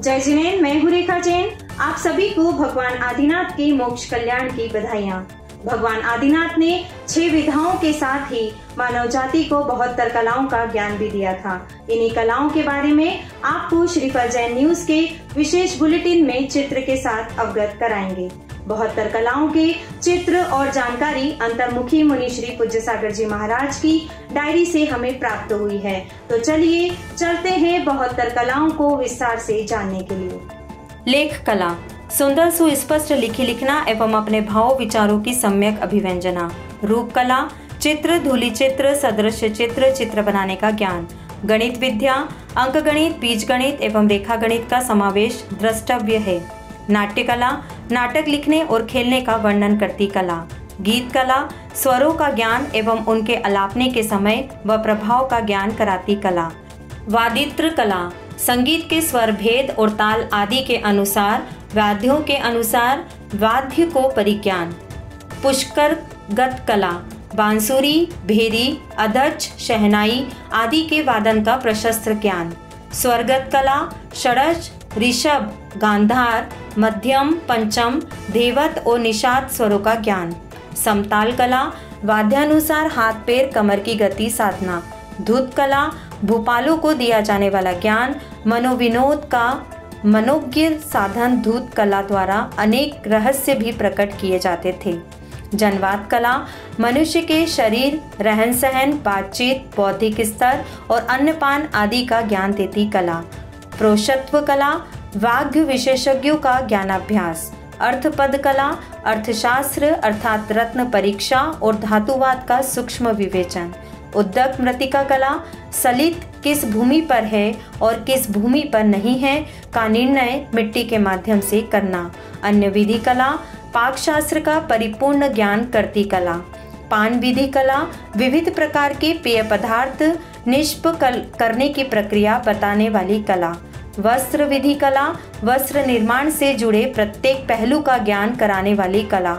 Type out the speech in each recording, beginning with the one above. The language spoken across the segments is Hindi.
जय जिनेन, मैं हूँ रेखा जैन। आप सभी को भगवान आदिनाथ के मोक्ष कल्याण की बधाइयाँ। भगवान आदिनाथ ने 6 विधाओं के साथ ही मानव जाति को 72 कलाओं का ज्ञान भी दिया था। इन्हीं कलाओं के बारे में आपको श्रीफल जैन न्यूज के विशेष बुलेटिन में चित्र के साथ अवगत कराएंगे। 72 कलाओं के चित्र और जानकारी अंतर्मुखी मुनि श्री पूज्य सागर जी महाराज की डायरी से हमें प्राप्त हुई है। तो चलिए चलते हैं 72 कलाओं को विस्तार से जानने के लिए। लेख कला सुंदर सुस्पष्ट लिखना एवं अपने भाव विचारों की सम्यक अभिव्यंजना। रूप कला चित्र, धूलि चित्र, सदृश चित्र, चित्र बनाने का ज्ञान। गणित विद्या अंक गणित, बीज गणित एवं रेखा गणित का समावेश द्रष्टव्य है। नाट्य कला नाटक लिखने और खेलने का वर्णन करती कला। गीत कला स्वरों का ज्ञान एवं उनके अलापने के समय व प्रभाव का ज्ञान कराती कला। वादित्र कला संगीत के स्वर भेद और ताल आदि के अनुसार वाद्यों के अनुसार वाद्य को परिज्ञान। पुष्करगत कला बांसुरी, भेरी, अधच, शहनाई आदि के वादन का प्रशस्त ज्ञान। स्वरगत कला षडज, ऋषभ, गांधार, मध्यम, पंचम, धेवत और निषाद स्वरों का ज्ञान। समताल कला वाद्यानुसार हाथ पैर कमर की गति साधना। धुत कला भूपालों को दिया जाने वाला ज्ञान। मनोविनोद का मनोज्ञ साधन धूत कला द्वारा अनेक रहस्य भी प्रकट किए जाते थे। जनवाद कला मनुष्य के शरीर, रहन सहन, बातचीत, बौद्धिक स्तर और अन्नपान आदि का ज्ञान देती कला। प्रोषत्व कला वाग्य विशेषज्ञों का ज्ञानाभ्यास। अर्थपद कला अर्थशास्त्र अर्थात रत्न परीक्षा और धातुवाद का सूक्ष्म विवेचन। उद्दक मृतिका कला सलित किस भूमि पर है और किस भूमि पर नहीं है का निर्णय मिट्टी के माध्यम से करना। अन्य विधि कला पाक शास्त्र का परिपूर्ण ज्ञान करती कला। पान विधि कला विविध प्रकार के पेय पदार्थ निष्प करने की प्रक्रिया बताने वाली कला। वस्त्र विधि कला वस्त्र निर्माण से जुड़े प्रत्येक पहलू का ज्ञान कराने वाली कला।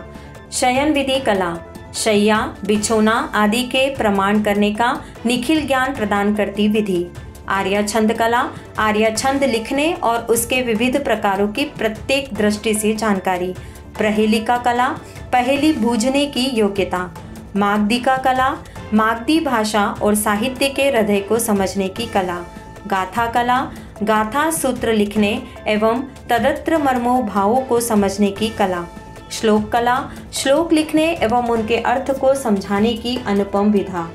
शयन विधि कला शैया, बिछोना आदि के प्रमाण करने का निखिल ज्ञान प्रदान करती विधि। आर्या छंद कला आर्या छंद लिखने और उसके विविध प्रकारों की प्रत्येक दृष्टि से जानकारी। प्रहेलिका कला पहेली बूझने की योग्यता। मागधिका कला मागधी भाषा और साहित्य के हृदय को समझने की कला। गाथा कला गाथा सूत्र लिखने एवं तदत्र मर्मो भावों को समझने की कला। श्लोक कला श्लोक लिखने एवं उनके अर्थ को समझाने की अनुपम विधा।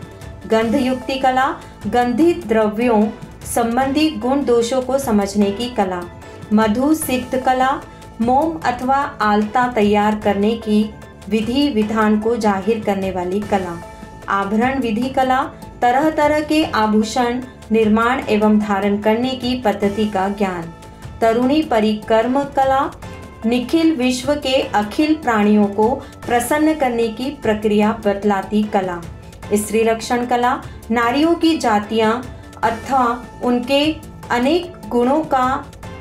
गंध युक्ति कला गंधित द्रव्यों संबंधी गुण दोषों को समझने की कला। मधु सिक्त कला मोम अथवा आलता तैयार करने की विधि विधान को जाहिर करने वाली कला। आभरण विधि कला तरह तरह के आभूषण निर्माण एवं धारण करने की पद्धति का ज्ञान। तरुणी परिक्रम कला निखिल विश्व के अखिल प्राणियों को प्रसन्न करने की प्रक्रिया बतलाती कला। स्त्री लक्षण कला नारियों की जातियां अथवा उनके अनेक गुणों का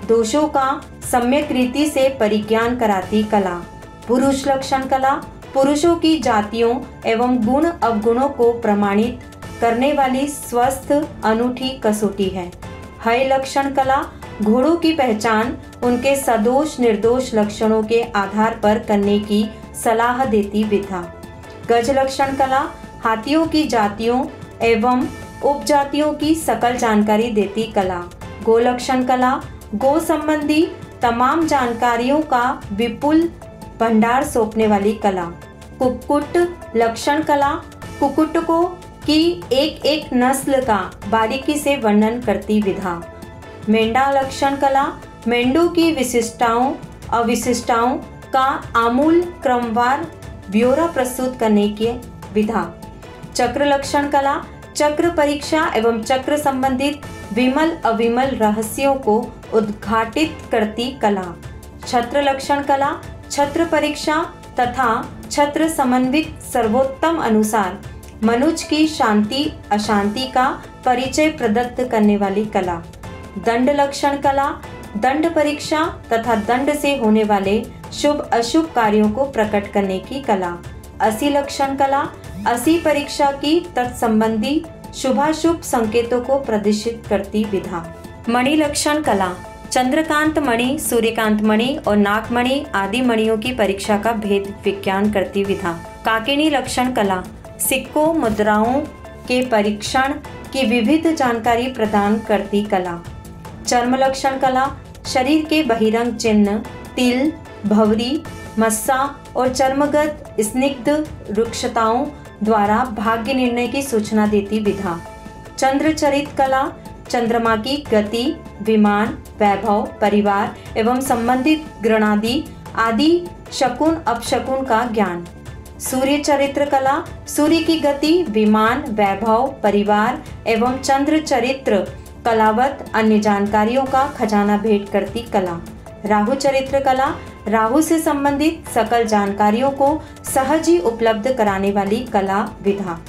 दोषों का सम्यक रीति से परिज्ञान कराती कला। पुरुष लक्षण कला पुरुषों की जातियों एवं गुण अवगुणों को प्रमाणित करने वाली स्वस्थ अनूठी कसौटी है। हय लक्षण कला घोड़ों की पहचान उनके सदोष निर्दोष लक्षणों के आधार पर करने की सलाह देती विधा। गज लक्षण कला हाथियों की जातियों एवं उपजातियों की सकल जानकारी देती कला। गो लक्षण कला गो संबंधी तमाम जानकारियों का विपुल भंडार सौंपने वाली कला। कुक्कुट लक्षण कला कुक्कुटों की एक एक नस्ल का बारीकी से वर्णन करती विधा। मेंढा लक्षण कला मेंढों की विशिष्टताओं अविशिष्टताओं का आमूल क्रमवार ब्यौरा प्रस्तुत करने की विधा। चक्र लक्षण कला चक्र परीक्षा एवं चक्र संबंधित विमल अविमल रहस्यों को उद्घाटित करती कला। छत्र लक्षण कला छत्र परीक्षा तथा छत्र समन्वित सर्वोत्तम अनुसार मनुष्य की शांति अशांति का परिचय प्रदत्त करने वाली कला। दंड लक्षण कला दंड परीक्षा तथा दंड से होने वाले शुभ अशुभ कार्यों को प्रकट करने की कला। असी लक्षण कला असी परीक्षा की तत्संबंधी शुभाशुभ संकेतों को प्रदर्शित करती विधा। मणि लक्षण कला चंद्रकांत मणि, सूर्यकांत मणि और नागमणि आदि मणियों की परीक्षा का भेद विज्ञान करती विधा। काकिनी लक्षण कला, सिक्कों मुद्राओं के परीक्षण की विविध जानकारी प्रदान करती कला। चर्म लक्षण कला, शरीर के बहिरंग चिन्ह, तिल, भंवरी, मस्सा और चर्मगत स्निग्ध रुक्षताओं द्वारा भाग्य निर्णय की सूचना देती विधा। चंद्रचरित कला, चंद्रमा की गति, विमान, वैभव, परिवार एवं संबंधित गृणादि आदि शकुन अपशकुन का ज्ञान। सूर्य चरित्र कला, सूर्य की गति, विमान, वैभव, परिवार एवं चंद्र चरित्र कलावत अन्य जानकारियों का खजाना भेंट करती कला। राहु चरित्र कला, राहु से संबंधित सकल जानकारियों को सहज ही उपलब्ध कराने वाली कला विधा।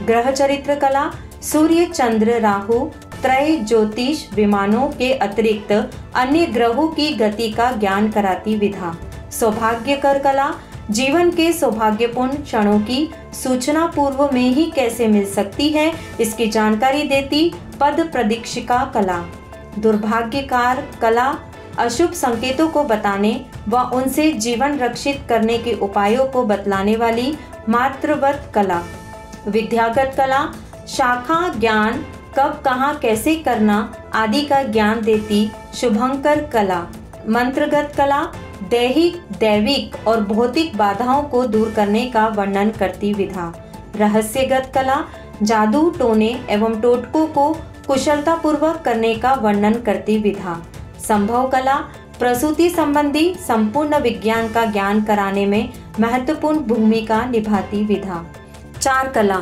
ग्रह चरित्र कला, सूर्य, चंद्र, राहु त्रय ज्योतिष विमानों के अतिरिक्त अन्य ग्रहों की गति का ज्ञान कराती विधा। सौभाग्यकर कला, जीवन के सौभाग्यपूर्ण क्षणों की सूचना पूर्व में ही कैसे मिल सकती है इसकी जानकारी देती पद प्रदीक्षिका कला। दुर्भाग्यकार कला, अशुभ संकेतों को बताने व उनसे जीवन रक्षित करने के उपायों को बतलाने वाली मात्रवत कला। विद्यागत कला, शाखा ज्ञान कब कहाँ कैसे करना आदि का ज्ञान देती शुभंकर कला। मंत्रगत कला, दैहिक, दैविक और भौतिक बाधाओं को दूर करने का वर्णन करती विधा। रहस्यगत कला, जादू टोने एवं टोटकों को कुशलता पूर्वक करने का वर्णन करती विधा। संभव कला, प्रसूति संबंधी संपूर्ण विज्ञान का ज्ञान कराने में महत्वपूर्ण भूमिका निभाती विधा। चार कला,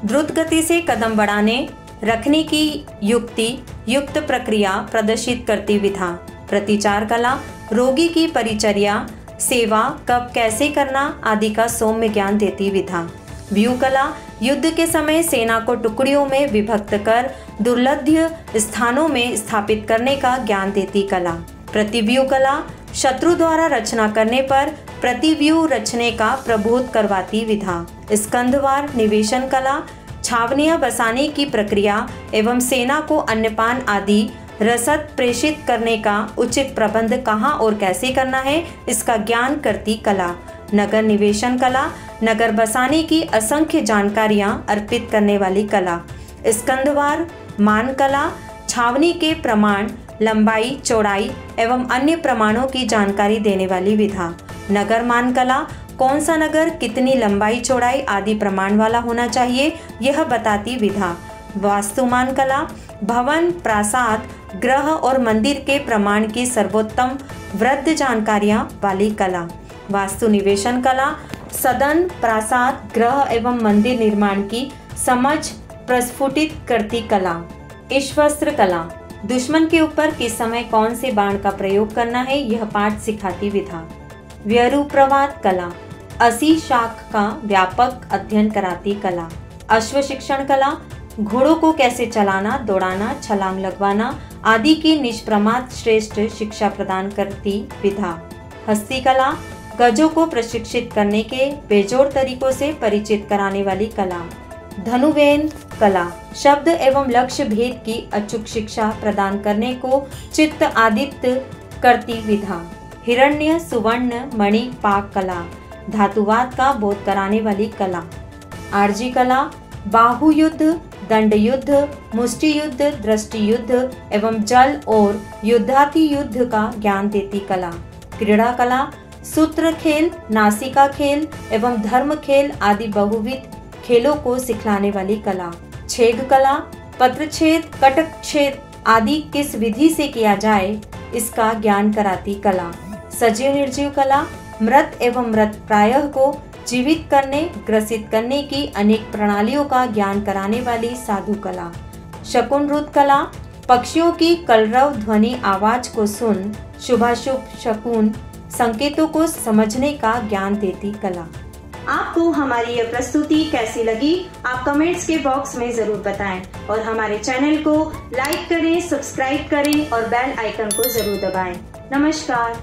द्रुत गति से कदम बढ़ाने रखने की युक्ति युक्त प्रक्रिया प्रदर्शित करती विधा। प्रतिचार कला, रोगी की परिचर्या, सेवा कब कैसे करना आदि का सौम्य ज्ञान देती विधा। व्यूह कला, युद्ध के समय सेना को टुकड़ियों में विभक्त कर दुर्लभ्य स्थानों में स्थापित करने का ज्ञान देती कला। प्रतिव्यूह कला, शत्रु द्वारा रचना करने पर प्रतिव्यूह रचने का प्रबोध करवाती विधा। स्कंधवार निवेशन कला, छावनियां बसाने की प्रक्रिया एवं सेना को अन्नपान आदि रसद प्रेषित करने का उचित प्रबंध कहाँ और कैसे करना है इसका ज्ञान करती कला। नगर निवेशन कला, नगर बसाने की असंख्य जानकारियां अर्पित करने वाली कला। स्कंधवार मान कला, छावनी के प्रमाण, लंबाई, चौड़ाई एवं अन्य प्रमाणों की जानकारी देने वाली विधा। नगर मान कला, कौन सा नगर कितनी लंबाई, चौड़ाई आदि प्रमाण वाला होना चाहिए यह बताती विधा। वास्तुमान कला, भवन, प्रासाद, ग्रह और मंदिर के प्रमाण की सर्वोत्तम वृद्ध जानकारियां वाली कला। वास्तु निवेशन कला, सदन, प्रासाद, ग्रह एवं मंदिर निर्माण की समझ प्रस्फुटित करती कला। इश्वस्त्र कला, दुश्मन के ऊपर किस समय कौन से बाण का प्रयोग करना है यह पाठ सिखाती विधा। व्यरूप्रवाद कला, असी शाख का व्यापक अध्ययन कराती कला। अश्व शिक्षण कला, घोड़ों को कैसे चलाना, दौड़ाना, छलांग लगवाना आदि की निष्प्रमाद श्रेष्ठ शिक्षा प्रदान करती विधा। हस्ती कला, गजों को प्रशिक्षित करने के बेजोड़ तरीकों से परिचित कराने वाली कला। धनुवेन कला, शब्द एवं लक्ष्य भेद की अचूक शिक्षा प्रदान करने को चित्त आदित्य करती विधा। हिरण्य सुवर्ण मणि पाक कला, धातुवाद का बोध कराने वाली कला। आरजी कला, बाहु युद्ध, दंड युद्ध, मुष्टि युद्ध, दृष्टि युद्ध एवं जल और युद्धाति युद्ध का ज्ञान देती कला। क्रीड़ा कला, सूत्र खेल, नासिका खेल एवं धर्म खेल आदि बहुविध खेलों को सिखलाने वाली कला। छेद कला, पत्रछेद, कटक छेद आदि किस विधि से किया जाए इसका ज्ञान कराती कला। सजीव निर्जीव कला, मृत एवं मृत प्रायः को जीवित करने, ग्रसित करने की अनेक प्रणालियों का ज्ञान कराने वाली साधु कला। शकुन रुद्र कला, पक्षियों की कलरव ध्वनि आवाज को सुन शुभाशुभ शकुन संकेतों को समझने का ज्ञान देती कला। आपको हमारी यह प्रस्तुति कैसी लगी आप कमेंट्स के बॉक्स में जरूर बताएं और हमारे चैनल को लाइक करें, सब्सक्राइब करें और बेल आइकन को जरूर दबाएं। नमस्कार।